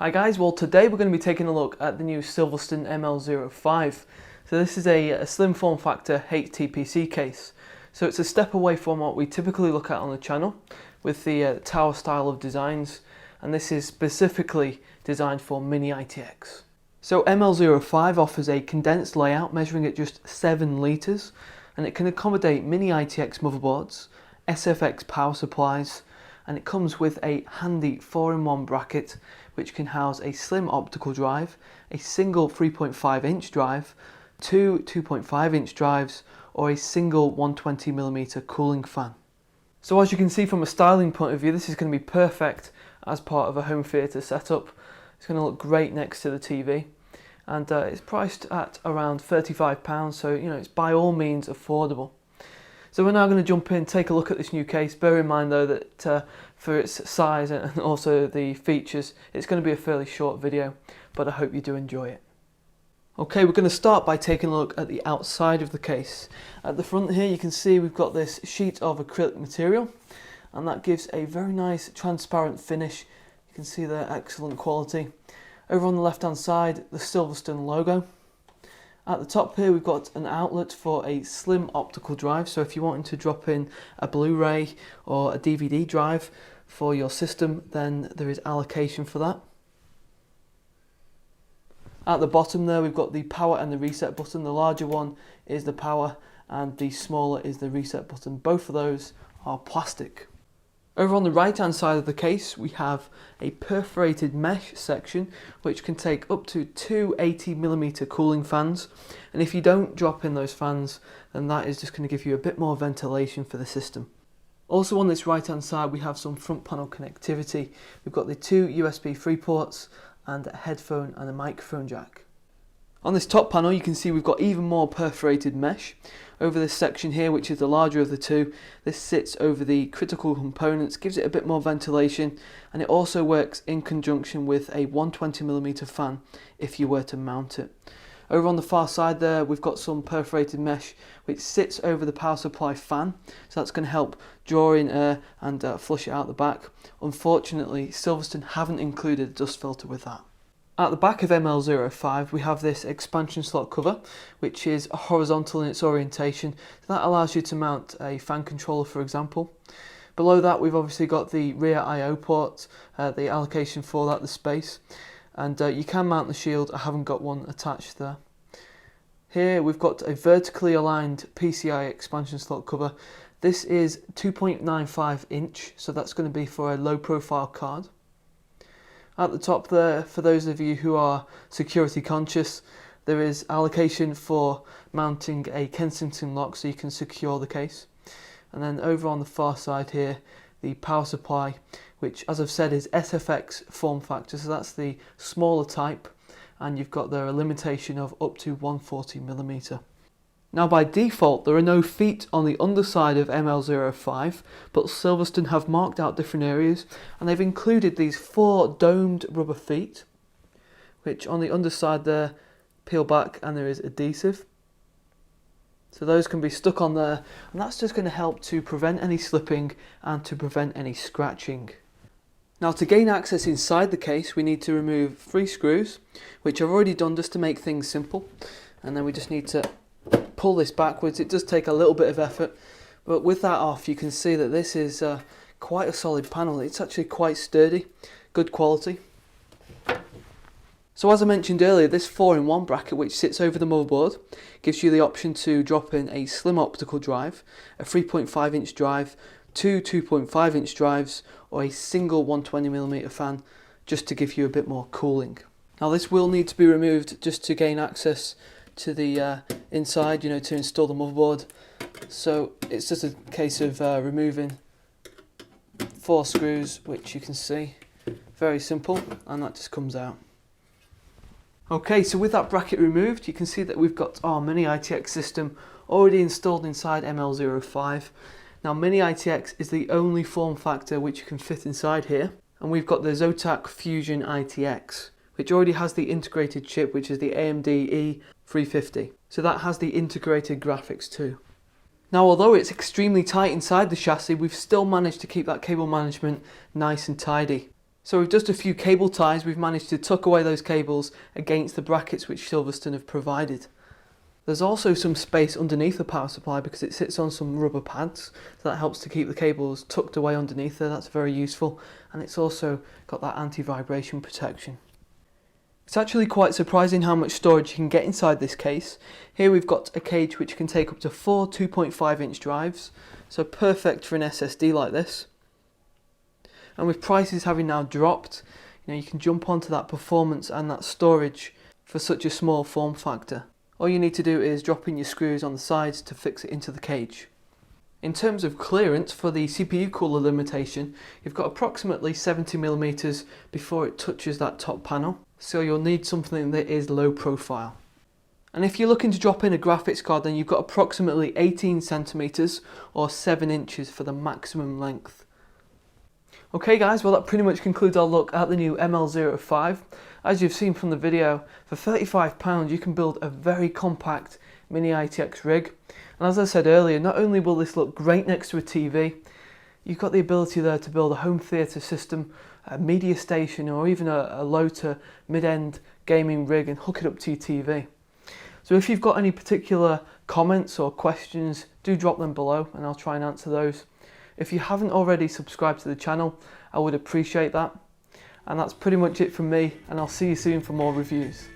Hi guys, well today we're going to be taking a look at the new SilverStone ML05. So this is a slim form factor HTPC case. So it's a step away from what we typically look at on the channel with the tower style of designs, and this is specifically designed for mini ITX. So ML05 offers a condensed layout measuring at just 7 litres, and it can accommodate mini ITX motherboards, SFX power supplies, and it comes with a handy 4-in-1 bracket which can house a slim optical drive, a single 3.5 inch drive, two 2.5 inch drives, or a single 120mm cooling fan. So as you can see from a styling point of view, this is going to be perfect as part of a home theatre setup. It's going to look great next to the TV, and it's priced at around £35, so you know it's by all means affordable. So we're now going to jump in, take a look at this new case. Bear in mind though that for its size and also the features, it's going to be a fairly short video, but I hope you do enjoy it. Okay, we're going to start by taking a look at the outside of the case. At the front here you can see we've got this sheet of acrylic material, and that gives a very nice transparent finish. You can see the excellent quality. Over on the left hand side, the SilverStone logo. At the top here we've got an outlet for a slim optical drive, so if you wanted to drop in a Blu-ray or a DVD drive for your system, then there is allocation for that. At the bottom there we've got the power and the reset button. The larger one is the power and the smaller is the reset button. Both of those are plastic. Over on the right hand side of the case we have a perforated mesh section which can take up to two 80mm cooling fans, and if you don't drop in those fans then that is just going to give you a bit more ventilation for the system. Also on this right hand side we have some front panel connectivity. We've got the two USB 3 ports and a headphone and a microphone jack. On this top panel you can see we've got even more perforated mesh. Over this section here, which is the larger of the two, this sits over the critical components, gives it a bit more ventilation, and it also works in conjunction with a 120mm fan if you were to mount it. Over on the far side there we've got some perforated mesh which sits over the power supply fan, so that's going to help draw in air and flush it out the back. Unfortunately SilverStone haven't included a dust filter with that. At the back of ML05 we have this expansion slot cover which is horizontal in its orientation, so that allows you to mount a fan controller for example. Below that we've obviously got the rear I/O port, the allocation for that, the space, and you can mount the shield. I haven't got one attached there. Here we've got a vertically aligned PCI expansion slot cover. This is 2.95 inch, so that's going to be for a low profile card. At the top there, for those of you who are security conscious, there is allocation for mounting a Kensington lock so you can secure the case. And then over on the far side here, the power supply, which as I've said is SFX form factor, so that's the smaller type, and you've got there a limitation of up to 140mm. Now by default there are no feet on the underside of ML05, but SilverStone have marked out different areas, and they've included these 4 domed rubber feet, which on the underside there peel back and there is adhesive. So those can be stuck on there, and that's just going to help to prevent any slipping and to prevent any scratching. Now to gain access inside the case we need to remove 3 screws, which I've already done just to make things simple, and then we just need to pull this backwards. It does take a little bit of effort, but with that off you can see that this is quite a solid panel. It's actually quite sturdy, good quality. So as I mentioned earlier, this 4-in-1 bracket which sits over the motherboard gives you the option to drop in a slim optical drive, a 3.5 inch drive, two 2.5 inch drives, or a single 120mm fan, just to give you a bit more cooling. Now this will need to be removed just to gain access to the inside, you know, to install the motherboard. So it's just a case of removing 4 screws, which you can see, very simple, and that just comes out. Okay, so with that bracket removed, you can see that we've got our mini ITX system already installed inside ML05. Now mini ITX is the only form factor which you can fit inside here, and we've got the Zotac Fusion ITX, which already has the integrated chip, which is the AMD E350. So that has the integrated graphics too. Now although it's extremely tight inside the chassis, we've still managed to keep that cable management nice and tidy. So with just a few cable ties, we've managed to tuck away those cables against the brackets which SilverStone have provided. There's also some space underneath the power supply because it sits on some rubber pads, so that helps to keep the cables tucked away underneath there. That's very useful, and it's also got that anti-vibration protection. It's actually quite surprising how much storage you can get inside this case. Here we've got a cage which can take up to 4 2.5-inch drives, so perfect for an SSD like this. And with prices having now dropped, you can jump onto that performance and that storage for such a small form factor. All you need to do is drop in your screws on the sides to fix it into the cage. In terms of clearance for the CPU cooler limitation, you've got approximately 70mm before it touches that top panel, so you'll need something that is low profile. And if you're looking to drop in a graphics card, then you've got approximately 18cm or 7 inches for the maximum length. Okay guys, well that pretty much concludes our look at the new ML05. As you've seen from the video, for £35 you can build a very compact mini ITX rig. And as I said earlier, not only will this look great next to a TV, you've got the ability there to build a home theatre system, a media station, or even a low to mid-end gaming rig and hook it up to your TV. So if you've got any particular comments or questions, do drop them below and I'll try and answer those. If you haven't already subscribed to the channel, I would appreciate that. And that's pretty much it from me, and I'll see you soon for more reviews.